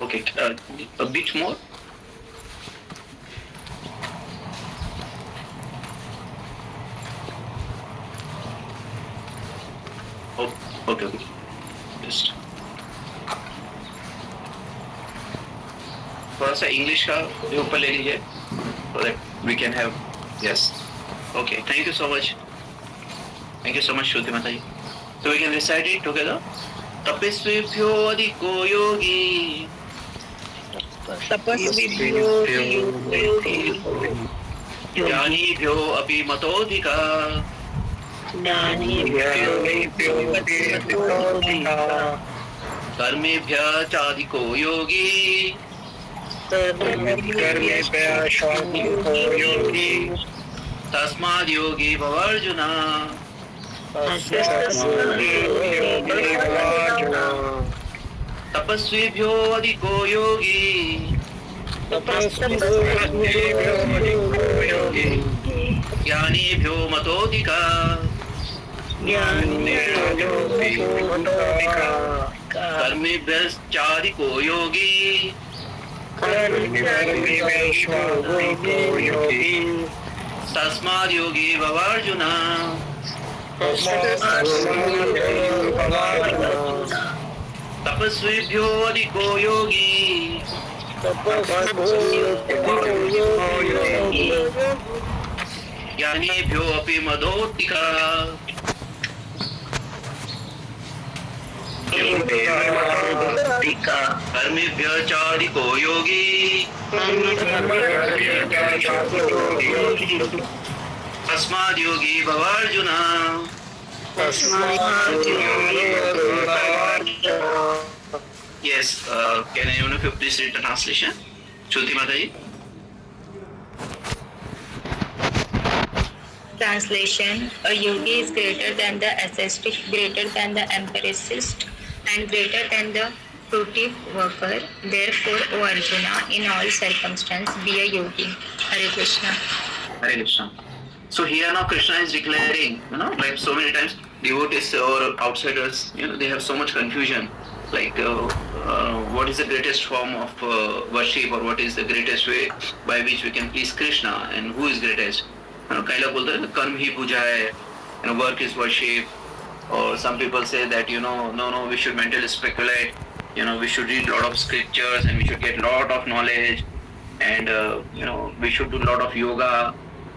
Okay, a bit more. Oh, okay, okay. Just थोड़ा सा English का भी ऊपर ले लीजिए so that we can have yes. Okay, thank you so much. Thank you so much, Shruti Mataji. So we can recite it together. तपस्विभ्यो अधिको योगी ज्ञानीभ्यो अपि मतोऽधिका कर्मेभ्यः चाधिको योगी तस्माद् योगी भवार्जुन तपस्विभ्यो अधिको योगी ज्ञानीभ्यो मतोऽधिका कर्मेभ्यश्चाधिको योगी तस्माद् योगी भवार्जुन तपस्विभ्यो अधिको योगी ज्ञानीभ्यो अपि मतोऽधिका कर्मेभ्यः चाधिको योगी तस्माद् योगी भवार्जुन Yes, can anyone of you please read the translation? Shruti Mataji. Translation: A yogi is greater than the ascetic, greater than the empiricist, and greater than the fruitive worker. Therefore, O Arjuna, in all circumstances, be a yogi. Hare Krishna. Hare Krishna. So here now Krishna is declaring, like so many times devotees or outsiders, they have so much confusion. Like what is the greatest form of worship, or what is the greatest way by which we can please Krishna, and who is greatest? Kaila bolta hai, karm hi puja hai, work is worship. Or some people say that no, we should mentally speculate. We should read a lot of scriptures and we should get a lot of knowledge, and we should do a lot of yoga.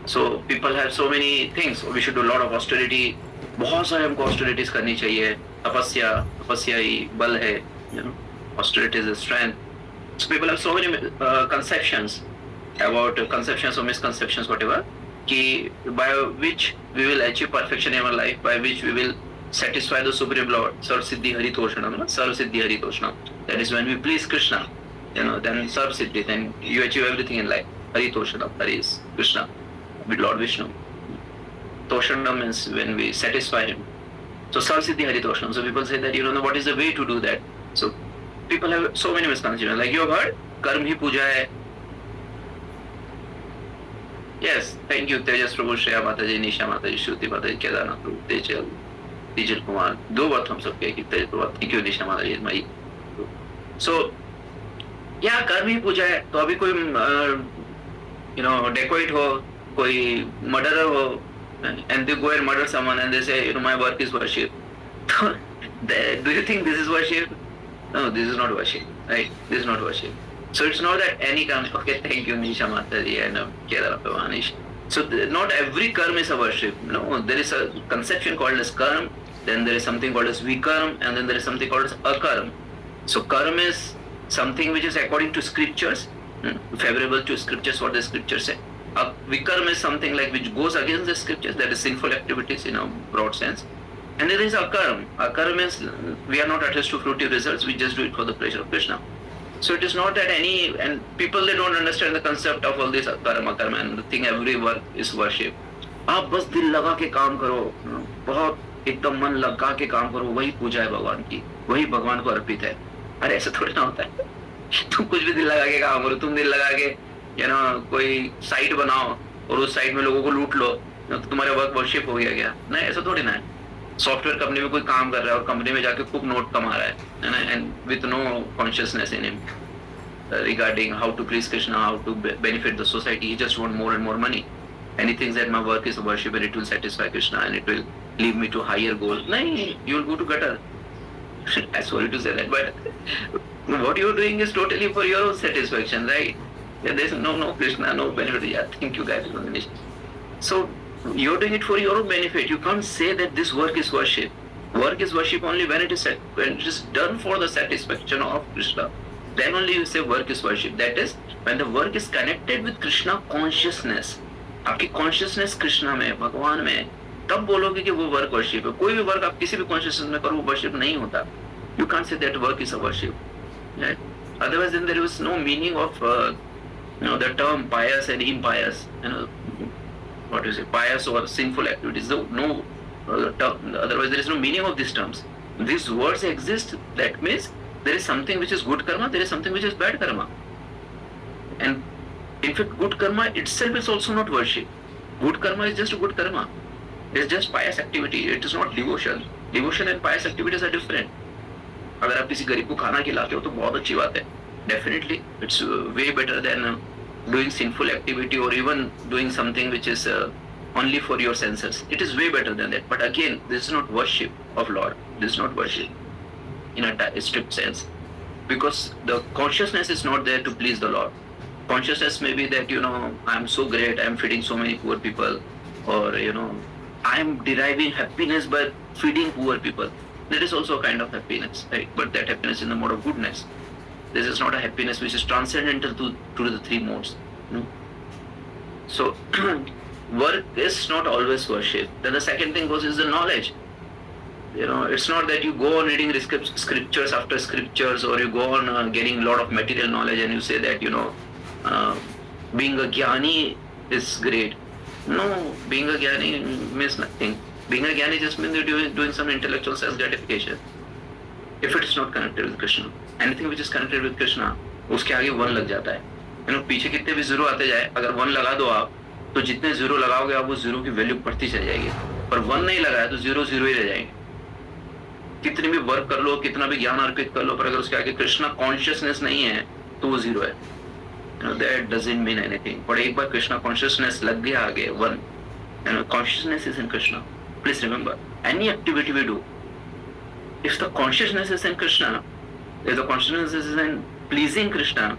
So people have so many things. We should do a lot of austerity. बहुत सारे हमको austerities करनी चाहिए. तपस्या ही बल है. Austerity is a strength. So people have so many conceptions or misconceptions, whatever, by which we will achieve perfection in our life, by which we will satisfy the Supreme Lord. Sarv Siddhi Hari Toshanam. That is when we please Krishna. Then Sarv Siddhi, then you achieve everything in life. Hari Toshanam. Hari is Krishna, with Lord Vishnu. Toshanam means when we satisfy him. So Sarv Siddhi Hari Toshanam. So people say that what is the way to do that? So people have so many misconceptions. Like you have heard, karm hi puja hai. Yes, thank you, Tejas Prabhu, Shreya Mataji, Nisha Mataji, Shruti Mataji, Kedarnath Prabhu, Tejal Kumar. दो बात हम सब कहे कि तेज प्रभात. Thank you, Nisha Mataji, my. So, yeah, कर्म ही पूजा है. तो अभी कोई dacoit हो, कोई murderer हो, and they go and murder someone and they say, my work is worship. Do you think this is worship? No, this is not worship, right? This is not worship. So it's not that any karma. Okay, thank you, Nisha Mataji and Kedarnath Prabhu. So not every karma is a worship. No, there is a conception called as karma. Then there is something called as vikarma, and then there is something called as akarma. So karma is something which is according to scriptures, favorable to scriptures, what the scriptures say. Vikarma is something like which goes against the scriptures, that is sinful activities in a broad sense. And there is akarma. Akarma means we are not attached to fruitive results, we just do it for the pleasure of Krishna. So it is not that and people, they don't understand the concept of all this karma, and the thing every work is worship. आप बस दिल लगा के काम करो, बहुत एकदम मन लगा के काम करो, वही पूजा है भगवान की, वही भगवान को अर्पित है. अरे ऐसा थोड़ी ना होता है. तुम कुछ भी दिल लगा के काम करो, तुम दिल लगा के कोई साइट बनाओ और उस साइट में लोगों को लूट लो, तो तुम्हारा वर्क वर्शिप हो गया क्या? नहीं, ऐसा थोड़ी ना है. सॉफ्टवेयर कंपनी में कोई काम कर रहा है और कंपनी में जाके खूब नोट कमा रहा है ना, and with no consciousness in him. regarding how to please Krishna, how to benefit the society. He just want more and more money, and he thinks that my work is worship and it will satisfy Krishna and it will lead me to higher goals. No, you will go to gutter. I'm sorry to say that, but what you're doing is totally for your own satisfaction, right? There's no Krishna, no benefit. Yeah, thank you guys. So you're doing it for your own benefit. You can't say that this work is worship. Work is worship only when it is done for the satisfaction of Krishna. Then only you say work is worship. That is when the work is connected with Krishna consciousness. आपकी consciousness Krishna में, भगवान में, तब बोलोगे कि वो work worship है. कोई भी work आप किसी भी consciousness में करो वो worship नहीं होता. You can't say that work is a worship. Right? Otherwise, then there is no meaning of the term pious and impious. What you say, pious or sinful activities. No term. Otherwise, there is no meaning of these terms. These words exist. That means there is something which is good karma. There is something which is bad karma. And in fact, good karma itself is also not worship. Good karma is just good karma. It's just pious activity. It is not devotion. Devotion and pious activities are different. अगर आप किसी गरीब को खाना खिलाते हो तो बहुत अच्छी बात है. Definitely, it's way better than doing sinful activity or even doing something which is only for your senses. It is way better than that. But again, this is not worship of Lord. This is not worship in a strict sense, because the consciousness is not there to please the Lord. Consciousness may be that I'm so great, I'm feeding so many poor people, or I'm deriving happiness by feeding poor people. That is also a kind of happiness, right? But that happiness in the mode of goodness. This is not a happiness which is transcendental to the three modes. No? So work is not always worship. Then the second thing is the knowledge. It's not that you go on reading scriptures after scriptures, or you go on getting a lot of material knowledge and you say that being a jnani is great. No, being a jnani means nothing. Being a jnani just means you're doing some intellectual self-gratification. If it is not connected with Krishna, anything which is connected with Krishna, उसके आगे one लग जाता है. पीछे कितने भी zero आते जाए, अगर वन लगा दो आप, तो जितने जीरो लगाओगे आप वो जीरो की वैल्यू बढ़ती चली जाएगी. पर वन नहीं लगाया तो जीरो जीरो ही रह जाएंगे. कितनी भी वर्क कर लो, कितना भी ज्ञान अर्पित कर लो, पर अगर उसके आगे कृष्णा कॉन्शियसनेस नहीं है तो वो जीरो है. That doesn't mean anything. पर एक बार कृष्णा कॉन्शियसनेस लग गया आगे, one, consciousness is in Krishna. Please remember, any activity we do, if the consciousness is in Krishna, if the consciousness is in pleasing Krishna,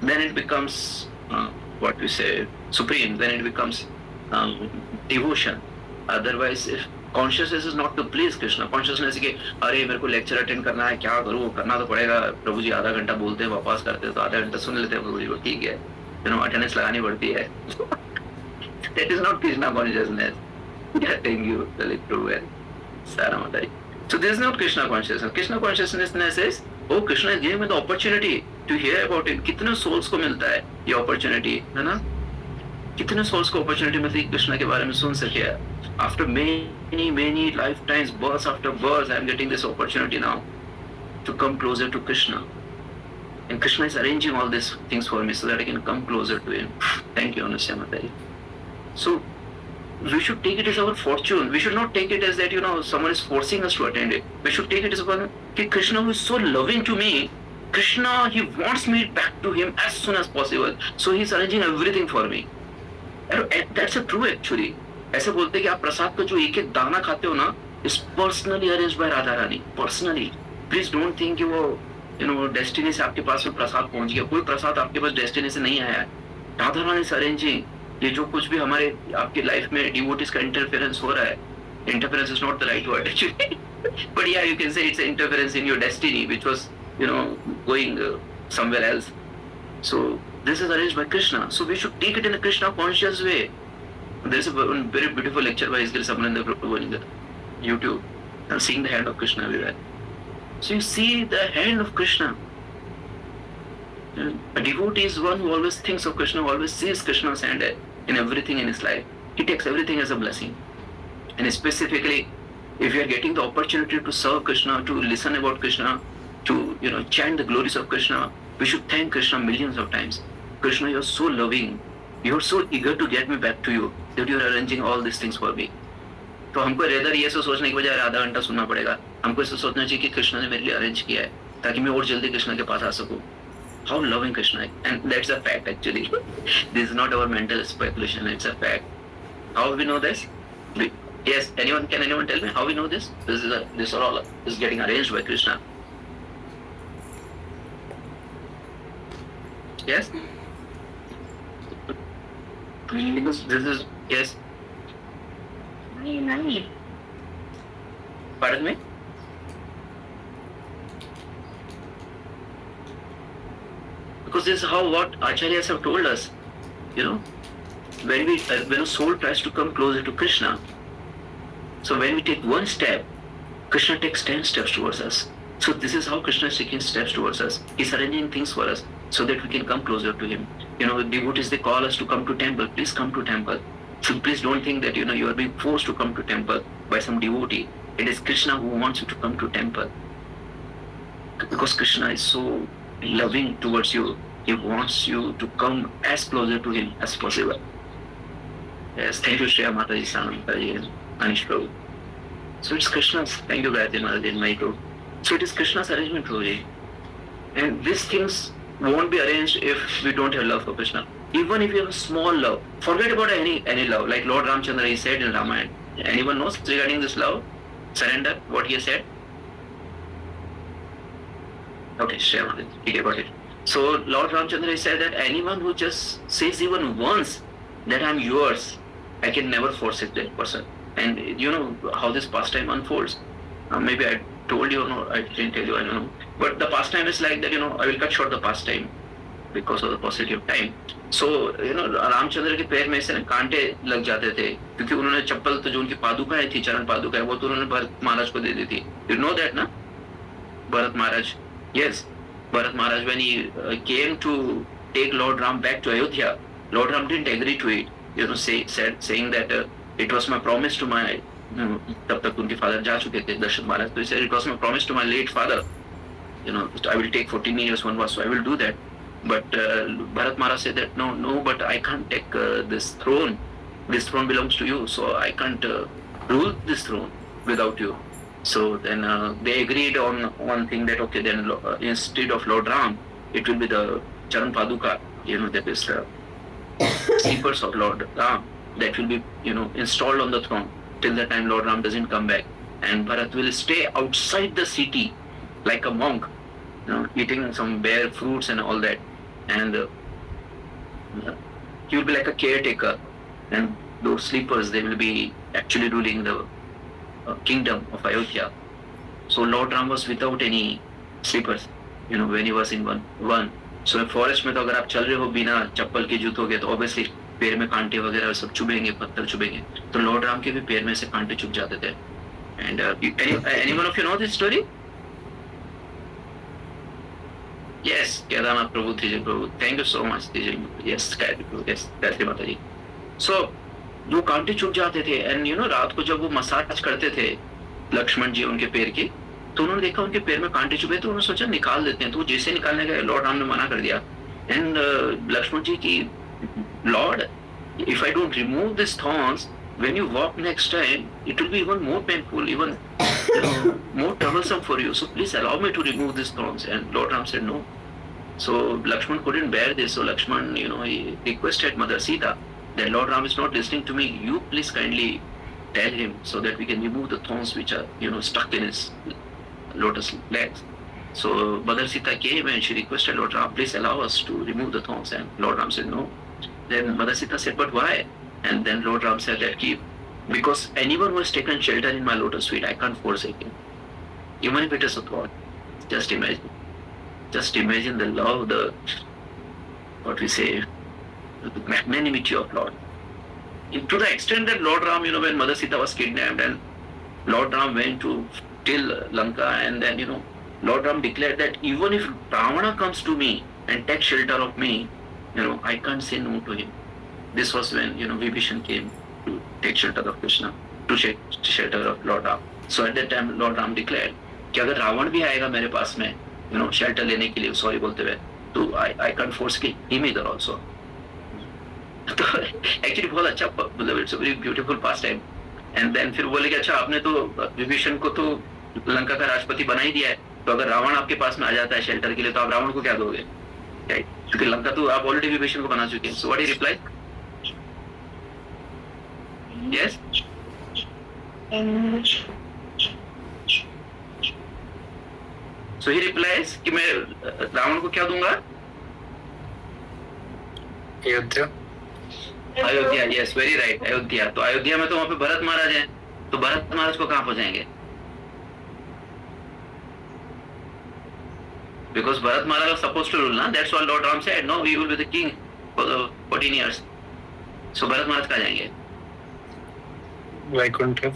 then it becomes what we say supreme. Then it becomes devotion. Otherwise, if consciousness is not to please Krishna, consciousness is कि अरे मेरे को lecture attend करना है, क्या करूँ, करना तो पड़ेगा. प्रभु जी आधा घंटा बोलते हैं, वापस करते हैं, तो आधा घंटा सुन लेते हैं प्रभु जी को, ठीक है, अटेंडेंस लगानी पड़ती है. That is not Krishna consciousness. Getting you really true well. Saramadari. So this is not Krishna consciousness. Krishna consciousness is, oh, Krishna is giving me the opportunity to hear about it. कितने souls को मिलता है ये opportunity, है ना? कितने souls को opportunity मिलती है कृष्णा के बारे में सुन सके. After many lifetimes, births after births, I am getting this opportunity now to come closer to Krishna. And Krishna is arranging all these things for me so that I can come closer to him. Thank you, Anusya Matari. So we should take it as our fortune. We should not take it as that someone is forcing us to attend it. We should take it as one, Krishna who is so loving to me, Krishna, he wants me back to him as soon as possible. So he is arranging everything for me. And that's a true actually. ऐसे बोलते हैं कि आप प्रसाद का जो एक एक दाना खाते हो ना, is personally arranged by Radha Rani. Personally. Please don't think कि वो डेस्टिनी से आपके पास में प्रसाद पहुंच गया. कोई प्रसाद आपके पास डेस्टिनी से नहीं आया है. Radha Rani is arranging. ये जो कुछ भी हमारे आपके लाइफ में डिवोटीज का इंटरफेरेंस हो रहा है, interference is not the right word actually, but yeah you can say it's interference in your destiny which was going somewhere else. So this is arranged by Krishna. So we should take it in a Krishna conscious way. There is a very beautiful lecture by इसगिल समनंद Prabhu in the YouTube, seeing the hand of Krishna everywhere. So you see the hand of Krishna. A devotee is one who always thinks of Krishna, who always sees Krishna's hand in everything in his life. He takes everything as a blessing. And specifically, if you are getting the opportunity to serve Krishna, to listen about Krishna, to chant the glories of Krishna, we should thank Krishna millions of times. Krishna, you are so loving. You are so eager to get me back to you that you are arranging all these things for me. तो हमको rather ये सोचने की बजाय आधा घंटा सुनना पड़ेगा. हमको ऐसा सोचना चाहिए कि कृष्णा ने मेरे लिए अरेंज किया है ताकि मैं और जल्दी कृष्णा के पास आ सकूं. How loving Krishna is. And that's a fact actually. This is not our mental speculation, it's a fact. How we know this? Yes, can anyone tell me how we know this? This all is getting arranged by Krishna. Yes? Because this is, yes. Pardon me? Because this is how what acharyas have told us. When a soul tries to come closer to Krishna, so when we take one step, Krishna takes 10 steps towards us. So this is how Krishna is taking steps towards us. He's arranging things for us so that we can come closer to him. Devotees, they call us to come to temple. Please come to temple. So please don't think that you are being forced to come to temple by some devotee. It is Krishna who wants you to come to temple. Because Krishna is so loving towards you. He wants you to come as closer to him as possible. Yes, thank you, Shreya Mataji, Sanam Mataji, Anish Prabhu. So it's Krishna's, thank you, Gayatri Mataji, Maiko. So it is Krishna's arrangement, Prabhuji. And these things won't be arranged if we don't have love for Krishna. Even if you have a small love, forget about any love. Like Lord Ramchandra, he said in Ramayana. Anyone knows regarding this love? Surrender, what he has said? Okay, Shreya Mataji, he got it. So Lord Ramchandra said that anyone who just says even once that I'm yours, I can never forsake that person. And you know how this pastime unfolds. Maybe I told you or no, I didn't tell you, I don't know. But the pastime is like that, I will cut short the pastime because of the paucity of time. So, Ramchandra के पैर में से कांटे लग जाते थे क्योंकि उन्होंने चप्पल तो जो उनकी पादुकाएं थी, चरण पादुकाएं, वो तो उन्होंने भरत महाराज को दे दी थी. You know that, ना? Bharat Maharaj. Yes. Bharat Maharaj, when he came to take Lord Ram back to Ayodhya, Lord Ram didn't agree to it. Saying that it was my promise to my, तब तक उनके father जा चुके थे, दशरथ महाराज. So he said it was my promise to my late father. I will take 14 years vanvas, so I will do that. But Bharat Maharaj said that no, but I can't take this throne. This throne belongs to you, so I can't rule this throne without you. So then they agreed on one thing that okay, then instead of Lord Ram, it will be the Charan Paduka, that is sleepers of Lord Ram, that will be installed on the throne till the time Lord Ram doesn't come back, and Bharat will stay outside the city like a monk, eating some bare fruits and all that, and he will be like a caretaker, and those sleepers, they will be actually ruling the kingdom of Ayodhya. So Lord Ram was without any sleepers, when he was in one. So forest में तो अगर आप चल रहे हो बिना चप्पल के जूतों के, तो obviously पैर में कांटे वगैरह सब चुभेंगे, पत्थर चुभेंगे. तो लॉर्ड राम के भी पैर में से कांटे चुभ जाते थे. And anyone of you know this story? Yes, Kedarnath Prabhu, Trijay Prabhu. Thank you so much, Trijay. Yes, Gayatri Prabhu. Yes, Gayatri Mataji. So जो कांटे चुभ जाते थे, एंड रात को जब वो मसाज करते थे लक्ष्मण जी उनके पैर की, तो उन्होंने देखा उनके पैर में कांटे चुभे, तो उन्होंने सोचा निकाल देते हैं. तो जैसे निकालने गए, लॉर्ड राम ने मना कर दिया. एंड लक्ष्मण जी की, Lord, if I don't remove these thorns, when you walk next time, it will be even more painful, even more troublesome for you. So please allow me to remove these thorns. And Lord Ram said no. So Lakshman couldn't bear this. So Lakshman, he requested Mother Sita that Lord Ram is not listening to me. You please kindly tell him so that we can remove the thorns which are, stuck in his lotus legs. So Mother Sita came and she requested Lord Ram, please allow us to remove the thorns. And Lord Ram said no. Then Mother Sita said, but why? And then Lord Ram said that because anyone who has taken shelter in my lotus feet, I can't forsake him. Even if it is a thought. Just imagine. Just imagine the love, the magnanimity of Lord. To the extent that Lord Ram, when Mother Sita was kidnapped and Lord Ram went to till Lanka, and then, Lord Ram declared that even if Ravana comes to me and takes shelter of me, I can't say no to him. This was when, Vibhishan came to take shelter of Krishna, to take shelter of Lord Ram. So at that time, Lord Ram declared कि अगर रावण भी आएगा मेरे पास में, shelter लेने के लिए, sorry बोलते हुए, तो I can't force him either also. तो actually बहुत अच्छा, मतलब it's a very beautiful pastime. And then फिर बोले कि अच्छा आपने तो विभीषण को तो लंका का राष्ट्रपति बना ही दिया है, तो अगर रावण आपके पास में आ जाता है शेल्टर के लिए, तो आप रावण को क्या दोगे? राइट, क्योंकि लंका तो आप ऑलरेडी विभीषण को बना चुके हैं. So what he reply? Yes, so he replies कि मैं रावण को क्या दूंगा? Ayodhya. Yes, very right, Ayodhya. तो अयोध्या में तो वहां पे भरत महाराज हैं, तो भरत महाराज को कहां पहुंचाएंगे? Because Bharat Maharaj was supposed to rule, na? That's why Lord Ram said, no, we will be the king for the 14 years. So Bharat Maharaj कहाँ जाएंगे? Vaikuntha.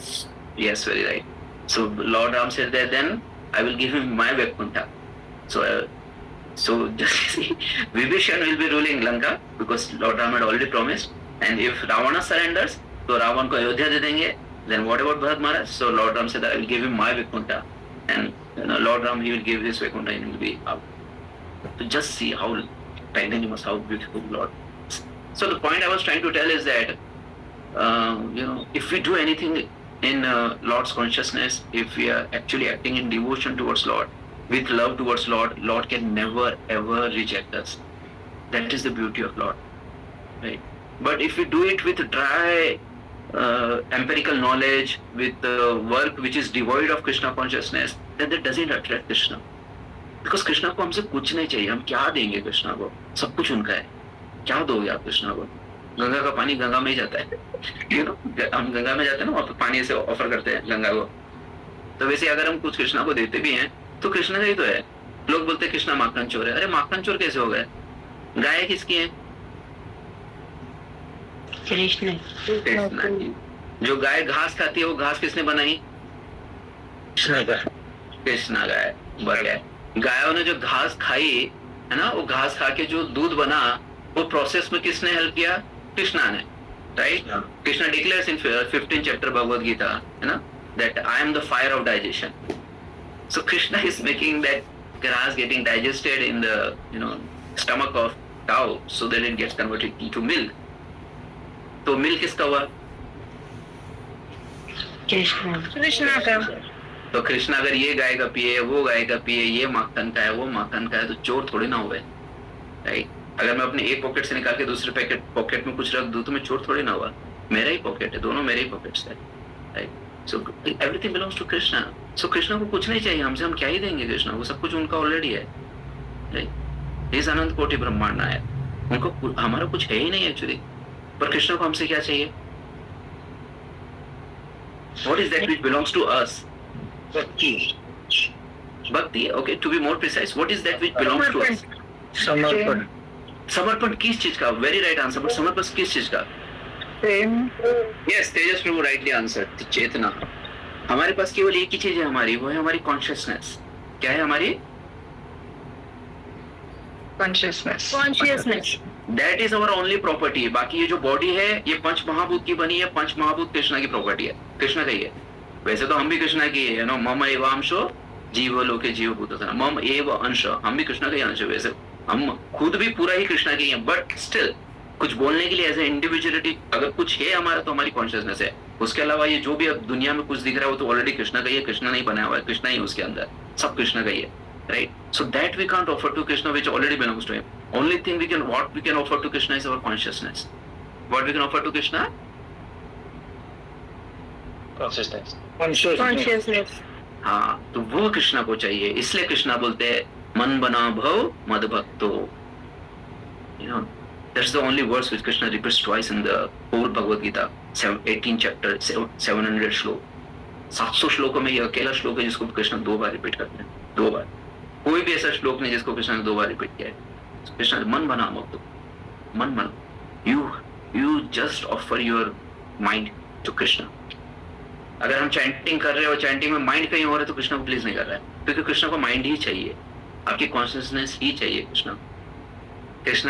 Yes, very right. So Lord Ram said that then I will give him my Vaikuntha. So just see, Vibhishan will be ruling Lanka because Lord Ram had already promised. And if Ravana surrenders, तो रावण को अयोध्या दे देंगे. Then what about Bharat Maharaj? So Lord Ram said I will give him my Vaikuntha. And Lord Ram, he will give his Vaikuntha and he will be out. So just see how magnanimous, how beautiful Lord. So the point I was trying to tell is that, if we do anything in Lord's consciousness, if we are actually acting in devotion towards Lord, with love towards Lord, Lord can never ever reject us. That is the beauty of Lord, right? But if we do it with dry empirical knowledge, with work which is devoid of Krishna consciousness, then that doesn't attract Krishna. Because Krishna को हमसे कुछ नहीं चाहिए. हम क्या देंगे कृष्णा को? सब कुछ उनका है. क्या दोगे आप कृष्णा को? गंगा का पानी गंगा में ही जाता है. हम गंगा में जाते हैं ना, वहाँ पे पानी से ऑफर करते हैं गंगा को. तो वैसे अगर हम कुछ कृष्णा को देते भी हैं तो कृष्णा का ही तो है. लोग बोलते हैं कृष्णा माखन चोर है. अरे माखन चोर कैसे हो गए? गाय किसकी है? कृष्ण की. जो गाय घास खाती है वो घास किसने बनाई? कृष्णा गाय गाय. गायों ने जो घास खाई है ना, वो घास खा के जो दूध बना, वो प्रोसेस में किसने हेल्प किया? कृष्णा ने, राइट? कृष्णा डिक्लेयर्स इन 15th chapter भगवद गीता, है ना, that I am the fire of digestion. So Krishna is making that grass getting digested in the stomach of cow so that it gets converted into milk. तो milk किसका हुआ? कृष्णा का. तो कृष्णा अगर ये गाय का पिए, वो गाय का पिए, ये माखन का है, वो माखन का है, तो चोर थोड़ी ना हुए, राइट? अगर मैं अपने एक पॉकेट से निकाल के दूसरे पॉकेट में कुछ रख दूं तो मैं चोर थोड़ी ना हुआ. मेरा ही पॉकेट है, दोनों मेरे ही पॉकेट्स है, right? So everything belongs to Krishna. So Krishna को कुछ नहीं चाहिए हमसे. हम क्या ही देंगे कृष्णा को? सब कुछ उनका ऑलरेडी है, राइट? इस अनंत कोटि ब्रह्मांड है, उनको हमारा कुछ है ही नहीं एक्चुअली. पर कृष्णा को हमसे क्या चाहिए? What is that which belongs to us? Bhakti. Okay, to be more precise, what is that which belongs to us? समर्पण. समर्पण किस चीज का? Very right answer. बट समर्पण किस चीज का? यस, तेजस प्रभु राइटली आंसर. चेतना. हमारे पास केवल एक ही चीज है हमारी, वो है हमारी कॉन्शियसनेस. क्या है हमारी? Consciousness. That is our only property. बाकी ये जो बॉडी है, ये पंच महाभूत की बनी है. पंच महाभूत कृष्णा की प्रॉपर्टी है, कृष्णा का ही है. वैसे तो हम भी कृष्णा की है ना. मम एव अंशो जीव लोके जीव भूत. मम एव अंश, हम भी कृष्णा का ही अंश है. वैसे हम खुद भी पूरा ही कृष्णा की है, बट स्टिल कुछ बोलने के लिए एज ए इंडिविजुअलिटी अगर कुछ है हमारा तो हमारी कॉन्शियसनेस है. उसके अलावा ये जो भी अब दुनिया में कुछ दिख रहा है वो तो ऑलरेडी कृष्णा का ही है. कृष्णा नहीं बनाया हुआ है, कृष्णा ही उसके अंदर, सब कृष्णा का ही है, right? So that we can't offer to Krishna which already belongs to him. Only thing what we can offer to Krishna is our consciousness. What we can offer to Krishna? Consciousness. हाँ, तो वो कृष्णा को चाहिए. इसलिए कृष्णा बोलते हैं मन बना भव मद भक्तो. That's the only verse which Krishna repeats twice in the whole Bhagavad Gita, 18th chapter, 700 श्लोक. 700 श्लोकों में ये अकेला श्लोक है जिसको कृष्ण 2 बार रिपीट करते हैं. 2 बार. कोई भी ऐसा श्लोक नहीं जिसको कृष्ण ने 2 बार रिपीट किया है. कृष्ण मन बना भक्तो. मन बना. You just offer your mind to Krishna. अगर हम चैंटिंग कर रहे हो, चैंटिंग में माइंड कहीं हो रहा है तो कृष्ण को प्लीज नहीं कर रहा है, क्योंकि कृष्ण को माइंड ही चाहिए. आपकी कॉन्शियसनेस ही चाहिए कृष्णा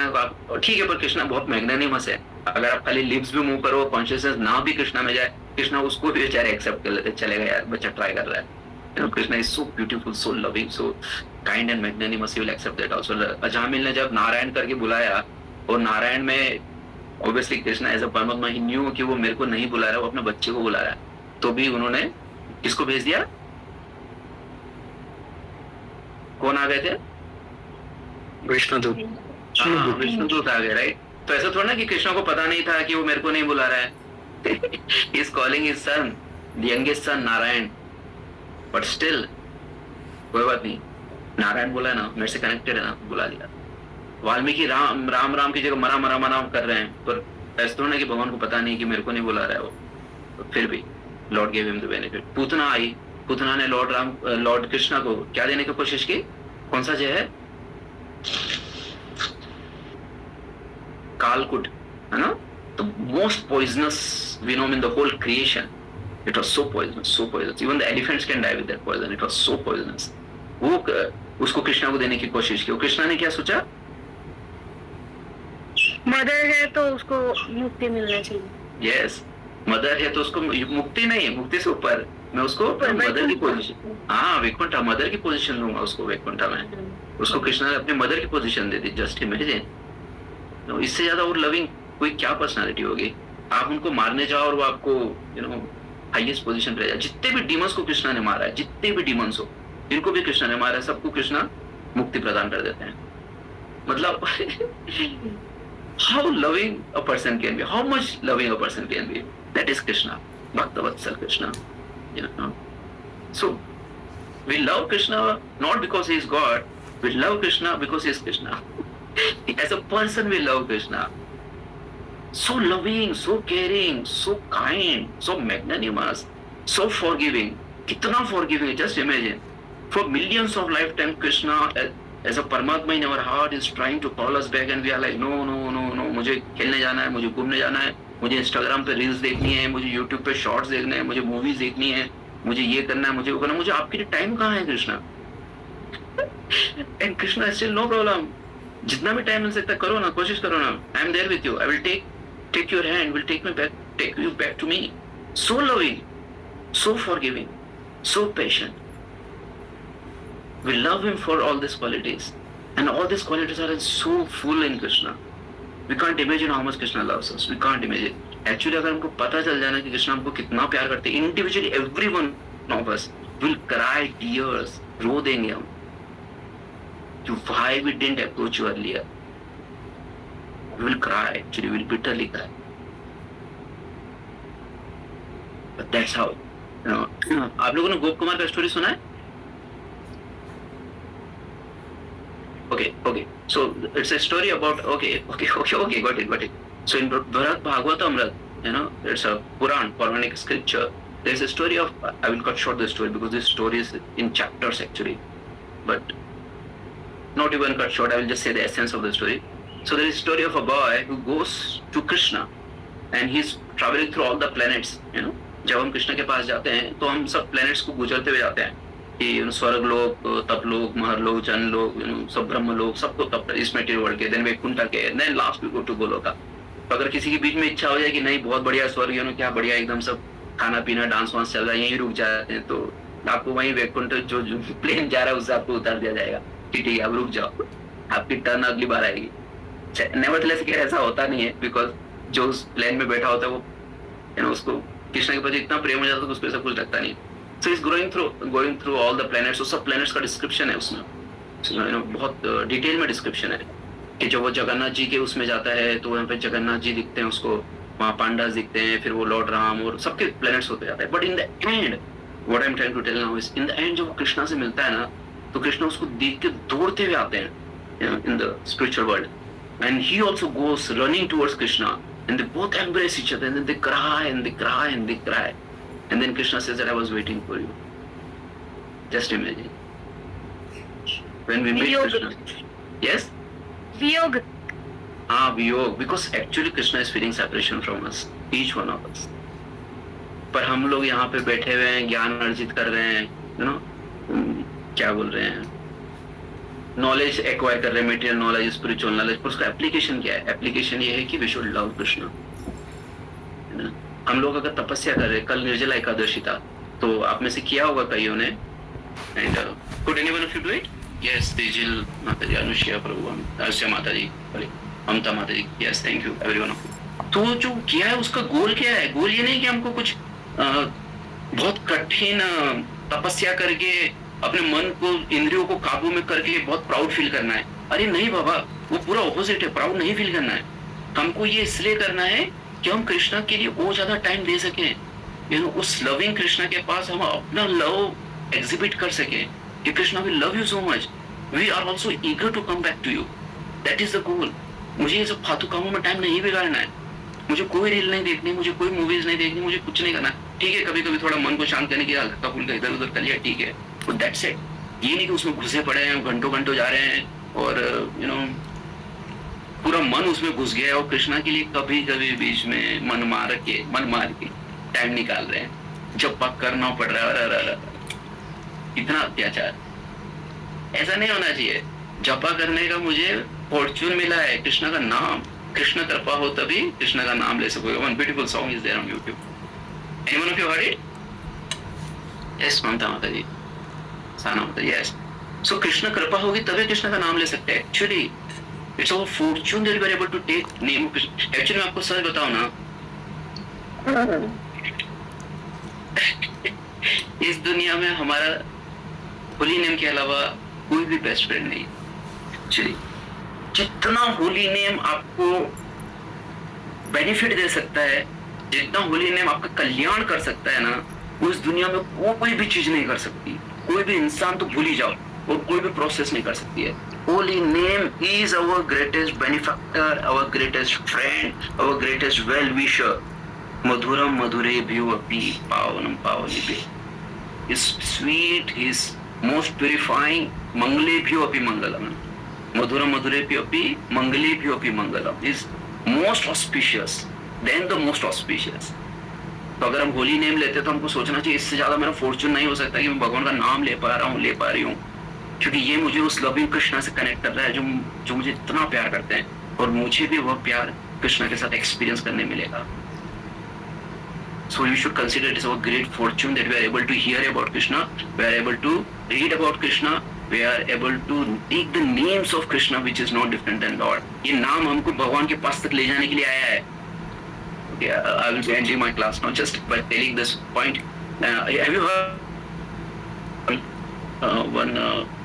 को. आप ठीक है, पर कृष्णा बहुत मैग्नानिमस है. अगर आप खाली लिप्स भी मूव करो, कॉन्शियसनेस ना भी कृष्णा में जाए, कृष्णा उसको भी बेचारे एक्सेप्ट कर लेते. चलेगा यार, बच्चा ट्राई कर रहा है. Krishna is so beautiful, so loving, so kind and magnanimous. He will accept that also. Ajamil ने जब नारायण करके बुलाया, और नारायण में ऑब्वियसली कृष्णा एज अ परमात्मा ही न्यू कि वो मेरे को नहीं बुला रहा, वो अपने बच्चे को बुला रहा है. तो भी उन्होंने किसको भेज दिया? कौन आ गए थे? विष्णुदूत. हाँ, विष्णुदूत आ गए, राइट? तो ऐसा थोड़ा ना कि कृष्णा को पता नहीं था कि वो मेरे को नहीं बुला रहा है. He is calling his son, the youngest son, Narayan. But still, कोई बात नहीं, नारायण बोला है ना, मेरे से कनेक्टेड है ना, बुला लिया. वाल्मीकि राम राम राम की जगह मरा मरा मरा कर रहे हैं, पर ऐसा थोड़ा ना कि भगवान को पता नहीं कि मेरे को नहीं बुला रहा है वो. तो फिर भी lord gave him the benefit. Putana आई, पूतना ने लॉर्ड कृष्णा को क्या देने की कोशिश की? कौन सा जय है? कालकुट, है ना? The most poisonous venom in the whole creation. It was so poisonous, so poisonous. Even the elephants can die with that poison. It was so poisonous. वो उसको कृष्णा को देने की कोशिश की. कृष्णा ने क्या सोचा? मदर है तो उसको मुक्ति मिलना चाहिए. Yes, मदर है तो उसको मुक्ति नहीं है, मुक्ति से ऊपर मैं उसको मदर की पोजीशन, हाँ वैकुंठा, मदर की पोजीशन दूंगा उसको वैकुंठा में. उसको कृष्णा ने अपनी मदर की पोजीशन दे दी. जस्ट इमेजिन, इससे ज्यादा और लविंग कोई क्या पर्सनालिटी होगी? आप उनको मारने जाओ और वो आपको हाईएस्ट पोजीशन पे जाए. जितने भी डीमंस को कृष्णा ने मारा है, जितने भी डीमंस हो, जिनको भी कृष्णा ने मारा है, सबको कृष्णा मुक्ति प्रदान कर देते हैं. मतलब how loving a person can be, how much loving a person can be. That is Krishna, Bhaktavatsal Krishna. So we love Krishna not because he is God. We love Krishna because he is Krishna. As a person, we love Krishna. So loving, so caring, so kind, so magnanimous, so forgiving. Kitna forgiving, just imagine. For millions of lifetime, Krishna as a Paramatma in our heart is trying to call us back, and we are like, no, मुझे खेलने जाना है, मुझे घूमने जाना है, मुझे Instagram पे रील्स देखनी है, मुझे YouTube पे शॉर्ट्स देखने हैं, मुझे मूवीज देखनी है, मुझे ये करना है, मुझे वो करना है. मुझे आपके लिए टाइम कहाँ है Krishna? And Krishna still no problem. जितना भी टाइम मिल सकता है करो ना, कोशिश करो ना. I am there with you. I will take your hand, will take you back to me. So loving, so forgiving, so patient. We love him for all these qualities, and all these qualities are so full in Krishna. We can't imagine how much Krishna loves us. We can't imagine. Actually, अगर हमको पता चल जाए ना कि कृष्णा हमको कितना प्यार करते हैं, individually every one of us will cry tears, रो देंगे हम. Why we didn't approach you earlier? We will cry. Actually, we will bitterly cry. But that's how. आप लोगों ने गोप कुमार का स्टोरी सुना है? Okay. So it's a story about okay. Got it. So in Bharat Bhagavatamrita, it's a Puran, Puranic scripture. There's a story of, I will cut short the story because this story is in chapters actually, but not even cut short. I will just say the essence of the story. So there is a story of a boy who goes to Krishna, and he's traveling through all the planets. जब हम कृष्ण के पास जाते हैं तो हम सब planets को गुजरते हुए जाते हैं कि स्वर्ग लोक, तपलोक, महरलोक, जनलोक, सब ब्रह्म लोक, सबको तप इस मटेरियल वर्ल्ड के, देन वैकुंठ के, then last we go to Goloka. तो अगर किसी के बीच में इच्छा हो जाए कि नहीं बहुत बढ़िया स्वर्ग, क्या बढ़िया एकदम सब खाना पीना डांस वांस चल रहा है, यहीं रुक जाते हैं, तो आपको वहीं वैकुंठ जो प्लेन जा रहा है उससे आपको उतार दिया जाएगा कि ठीक है आप रुक जाओ, आपकी टर्न अगली बार आएगी. नेवरदलेस ऐसा होता नहीं है, बिकॉज जो उस प्लेन में बैठा होता है वो उसको कृष्ण के प्रति इतना प्रेम हो जाता है कि उसको ऐसा कुछ लगता नहीं. So he's going through all the planets. तो सब planets का डिस्क्रिप्शन है उसमें, बहुत डिटेल में डिस्क्रिप्शन है कि जब वो जगन्नाथ जी के उसमें जाता है तो वहाँ पे जगन्नाथ जी दिखते हैं उसको, वहाँ पांडास दिखते हैं, फिर वो लॉर्ड राम और सबके प्लैनेट्स होते जाते हैं. But in the end what I am trying to tell now is, in the end जब वो कृष्णा से मिलता है ना, तो कृष्णा उसको देख के दौड़ते हुए आते हैं in the spiritual world, and he also goes running towards Krishna, and they both embrace each other, and they cry and they cry and they cry. And then Krishna says that I was waiting for you. Just imagine. When we meet Krishna. Yes? Viyog. Viyog. Because actually Krishna is feeling separation from us. Each one of us. पर हम लोग यहाँ पे बैठे हुए हैं, ज्ञान अर्जित कर रहे हैं, क्या बोल रहे हैं, नॉलेज एक्वायर कर रहे हैं, मेटेरियल नॉलेज, स्पिरिचुअल नॉलेज, पर उसका एप्लीकेशन क्या है? एप्लीकेशन ये है कि वी शुड लव कृष्ण. हम लोग अगर तपस्या कर रहे हैं, कल निर्जला एकादशी था, तो आप में से किया होगा कईयों ने, and could anyone of you do it? Yes, तेजिल Mata ji, Anushya Prabhu, Anushya Mata ji, Mamta Mata ji, yes, thank you everyone of you. तो जो किया है उसका गोल क्या है? गोल ये नहीं कि हमको कुछ बहुत कठिन तपस्या करके अपने मन को, इंद्रियों को काबू में करके बहुत प्राउड फील करना है। अरे नहीं बाबा, वो पूरा ऑपोजिट है, प्राउड नहीं फील करना है। हमको ये इसलिए करना है कि हम कृष्णा के लिए और ज्यादा टाइम दे सकें, उस लविंग कृष्णा के पास हम अपना लव एग्जिबिट कर सके कि Krishna we love you so much, we are also eager to come back to you, that is the goal. मुझे ये सब फालतू कामों में टाइम नहीं बिगाड़ना है, मुझे कोई रील नहीं देखनी, मुझे कोई मूवीज नहीं देखनी, मुझे कुछ नहीं करना। ठीक है, कभी कभी थोड़ा मन को शांत करने के लिए हल्का फुल्का इधर उधर कर लिया, ठीक है, बट दैट्स इट। ये नहीं कि उसमें घुसे पड़े हैं, घंटों घंटों जा रहे हैं और पूरा मन उसमें घुस गया है और कृष्णा के लिए कभी कभी बीच में मन मार के टाइम निकाल रहे हैं, जब पक करना पड़ रहा है। इतना अत्याचार ऐसा नहीं होना चाहिए। जपा करने का मुझे फॉर्च्यून मिला है, कृष्णा का नाम, कृष्ण कृपा हो तभी कृष्ण का नाम ले सकोगे। One beautiful song is there on YouTube। Anyone of you heard it? Yes Mamta Mata ji, साना माता, यस। सो कृष्ण कृपा होगी तभी कृष्ण का नाम ले सकते हैं। Actually it's our fortune that we are able to take name of Krishna. Actually मैं आपको सच बताऊं ना, इस दुनिया में हमारा होली नेम के अलावा कोई भी बेस्ट फ्रेंड नहीं। एक्चुअली जितना होली नेम आपको बेनिफिट दे सकता है, जितना होली नेम आपका कल्याण कर सकता है ना, वो इस दुनिया में कोई भी चीज नहीं कर सकती। कोई भी इंसान तो भूल ही जाओ, और कोई भी प्रोसेस नहीं कर सकती है। Holy name is our greatest benefactor, our greatest friend, our greatest well wisher. मधुरम मधुरेभ्यो अपि पावनम पावनेभ्यो। Is sweet, is most purifying, मंगलेभ्यो अपि मंगलम। मधुरम मधुरेभ्यो अपि मंगलेभ्यो अपि मंगलम is most auspicious than the most auspicious. तो अगर हम होली नेम लेते हैं तो हमको सोचना चाहिए इससे ज्यादा मेरा फॉर्चून नहीं हो सकता कि मैं भगवान का नाम ले पा रही हूँ, क्योंकि ये मुझे उस लविंग कृष्णा से कनेक्ट कर रहा है जो मुझे इतना प्यार करते हैं, और मुझे भी वह प्यार कृष्णा के साथ एक्सपीरियंस करने मिलेगा। So you should consider it as a great fortune that we are able to hear about Krishna, we are able to read about Krishna, we are able to take the names of Krishna, which is no different than Lord. ये नाम हमको भगवान के पास तक ले जाने के लिए आया है। Okay, I will be ending my class now just by telling this point. Have you heard one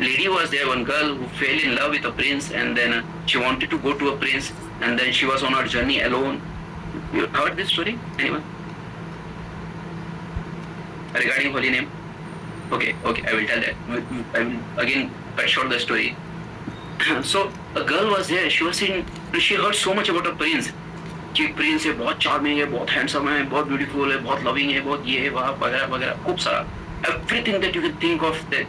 lady was there, one girl who fell in love with a prince, and then she wanted to go to a prince, and then she was on her journey alone. You heard this story? Anyone? Regarding holy name? Okay, I will tell that. I will again cut short the story. So a girl was there. She heard so much about a prince. कि Prince है, बहुत charming है, बहुत handsome है, बहुत beautiful है, बहुत loving है, बहुत ये है वहाँ वगैरह वगैरह, खूब सारा everything that you can think of that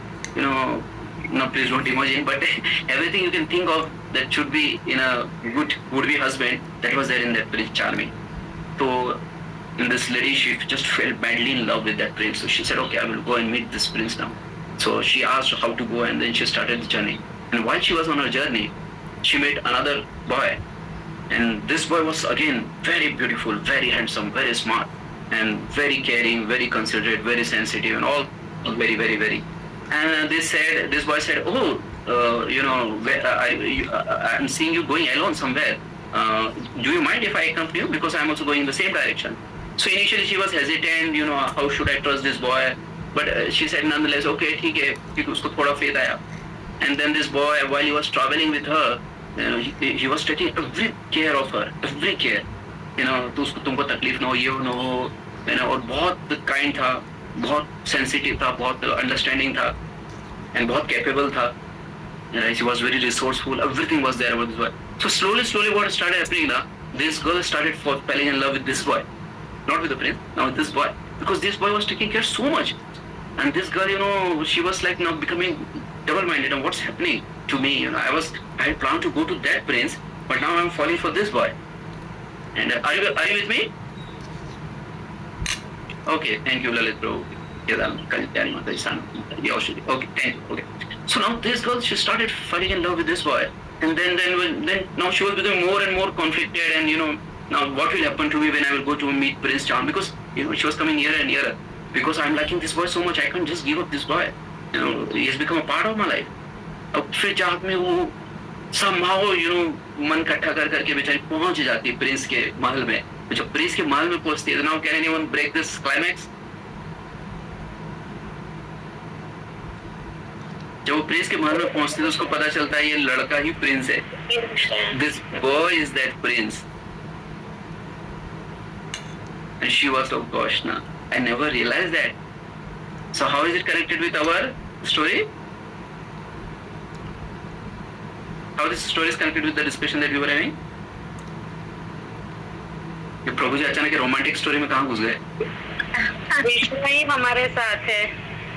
no, please don't imagine, but everything you can think of that should be in a good would-be husband, that was there in that Prince Charming. So in this lady, she just fell madly in love with that prince. So she said, okay, I will go and meet this prince now. So she asked how to go, and then she started the journey. And while she was on her journey, she met another boy. And this boy was again very beautiful, very handsome, very smart, and very caring, very considerate, very sensitive, and all very, very, very. And this boy said, oh, I'm seeing you going alone somewhere. Do you mind if I accompany you? Because I'm also going in the same direction. So initially she was hesitant, how should I trust this boy? But she said nonetheless, okay, ठीक है, क्योंकि उसको थोड़ा faith आया. And then this boy, while he was traveling with her, he was taking every care of her, every care. तो उसको तुमको तकलीफ ना हो, ये ना हो, और बहुत काइंड था, बहुत सेंसिटिव था, बहुत अंडरस्टैंडिंग था, and बहुत कैपेबल था. She was very resourceful. Everything was there about this boy. So slowly, what started happening now? This girl started falling in love with this boy, not with the prince, now with this boy, because this boy was taking care so much. And this girl, she was like now becoming double-minded. And what's happening to me? I had planned to go to that prince, but now I'm falling for this boy. And are you with me? Okay, thank you, Lalit bro. Okay, thank you. Okay. So now this girl, she started falling in love with this boy, and then now she was becoming more and more conflicted, and now what will happen to me when I will go to meet Prince Charm? Because she was coming nearer and nearer. Because I'm liking this boy so much, I can't just give up this boy. He has become a part of my life. अब फिर चाहत में वो somehow मन इकट्ठा करके बेचारी पहुंच जाती है प्रिंस के महल में. जब प्रिंस के महल में पहुंचती है, now can anyone break this climax? जब वो प्रिंस के महल में पहुंचते तो उसको पता चलता है ये लड़का ही प्रिंस है. This boy is that prince. And she was like, gosh, na, I never realized that. So how is it connected with our story? How this story is connected with the discussion that we were having? ये प्रभु जी अचानक romantic story में कहाँ घुस गए? विष्णु ही हमारे साथ है,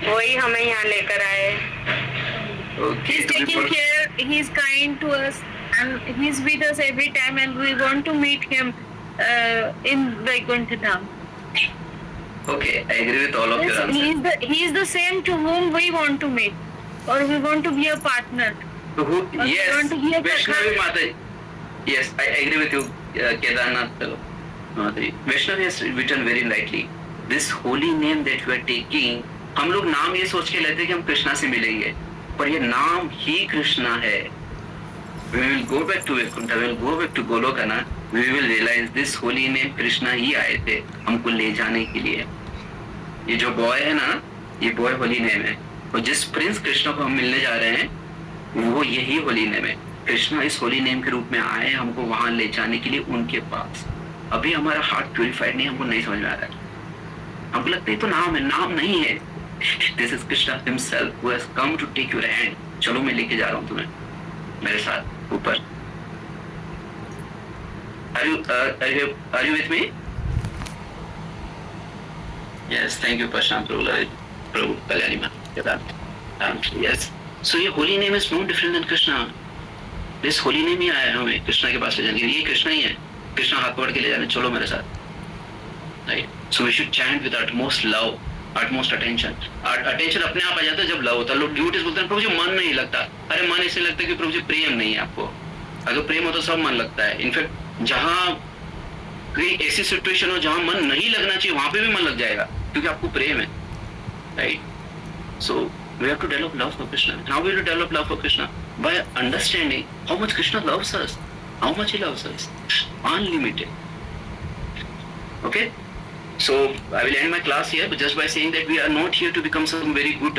वही हमें यहाँ लेकर आए. Okay, He's तो taking बिल्कुल- care, he's kind to us, and he's with us every time, and we want to meet him in Vaikuntha Dham. Okay, I agree with all of your Yes, answers. he is the same to whom we want to meet, or we want to be a partner. So who? Okay, Yes, you want to hear Vaishnavi Katha? Mata. Yes, I agree with you, Kedarnath Mata. Vaishnavi has written very lightly. This holy name that we are taking, हम लोग नाम ये सोच के लेते हैं कि हम कृष्णा से मिलेंगे, पर ये नाम ही कृष्णा है. We will go back to Vaikuntha, we will go back to Golokana, we will realize this holy name Krishna ही आए थे हमको ले जाने के लिए. ये जो बॉय है ना, ये बॉय होली नेम है, और जिस प्रिंस कृष्णा को हम मिलने जा रहे हैं वो यही होली नेम है. कृष्णा इस होली नेम के रूप में आए हमको वहां ले जाने के लिए उनके पास. अभी हमारा हार्ट प्यूरिफाइड नहीं, हमको नहीं समझ में आ रहा है. हमको लगता है तो नाम है, नाम नहीं है. This is Krishna himself who has come to take your hand. चलो मैं लेके जा रहा हूँ तुम्हें मेरे साथ ऊपर. Are you with me? Yes, thank you, Prashant Prabhu Kalyani man. Yes. So ये holy name is no different than Krishna. This holy name ही आया है हमें कृष्णा के पास ले जाने के लिए. ये कृष्णा ही है. कृष्णा हाथ पकड़ के ले जाने, चलो मेरे साथ. Right. So we should chant with utmost love, utmost attention. Attention अपने आप आ जाता है जब लव होता है. लोग ड्यूटीज बोलते हैं प्रभु जी मन नहीं लगता. अरे मन इसलिए लगता है कि प्रभु जी प्रेम नहीं है आपको. अगर प्रेम हो तो सब मन लगता है. इनफैक्ट जहाँ कोई ऐसी सिचुएशन हो जहाँ मन नहीं लगना चाहिए वहां पे भी मन लग जाएगा क्योंकि आपको प्रेम है. Right. So we have to develop love for Krishna. How will you develop love for Krishna? By understanding how much Krishna loves us, how much he loves us, unlimited. Okay. So I will end my class here, but just by saying that we are not here to become some very good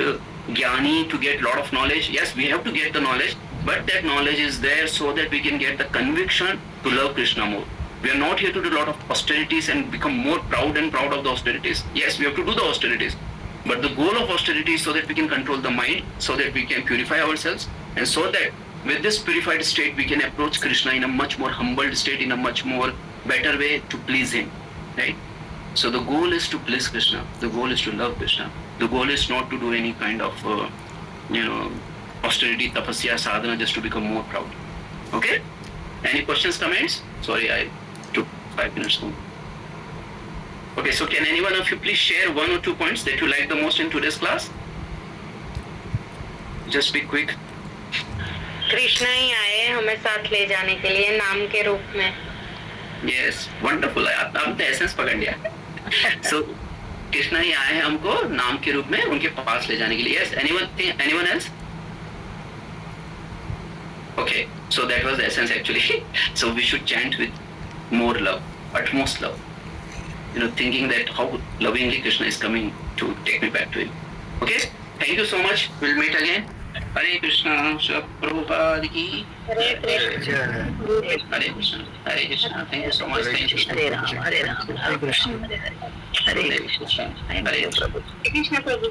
jnani to get lot of knowledge. Yes, we have to get the knowledge, but that knowledge is there so that we can get the conviction to love Krishna more. We are not here to do a lot of austerities and become more proud and proud of the austerities. Yes, we have to do the austerities, but the goal of austerity is so that we can control the mind, so that we can purify ourselves, and so that with this purified state we can approach Krishna in a much more humbled state, in a much more better way to please him. Right? So the goal is to please Krishna. The goal is to love Krishna. The goal is not to do any kind of, austerity, tapasya, sadhana just to become more proud. Okay? Any questions, comments? Sorry, I took 5 minutes more. Okay, so can any one of you please share 1 or 2 points that you like the most in today's class? Just be quick. Krishna ही आए हमें साथ ले जाने के लिए नाम के रूप में. Yes, wonderful. आपने तो एसेंस पकड़ लिया. So कृष्णा ही आए हैं हमको नाम के रूप में उनके पास ले जाने के लिए. Yes, anyone else? Okay, so that was the essence actually. So we should chant with more love, utmost love. Thinking that how lovingly Krishna is coming to take me back to him. Okay, thank you so much. We'll meet again. Hare Krishna, Srila Prabhupada ki. Hare Krishna. Hare Krishna, Hare Krishna. Thank you so much. Thank you. Hare Ram, Hare Ram, Hare Krishna, Hare Krishna, Hare Krishna, Hare Krishna. Krishna Prabhu.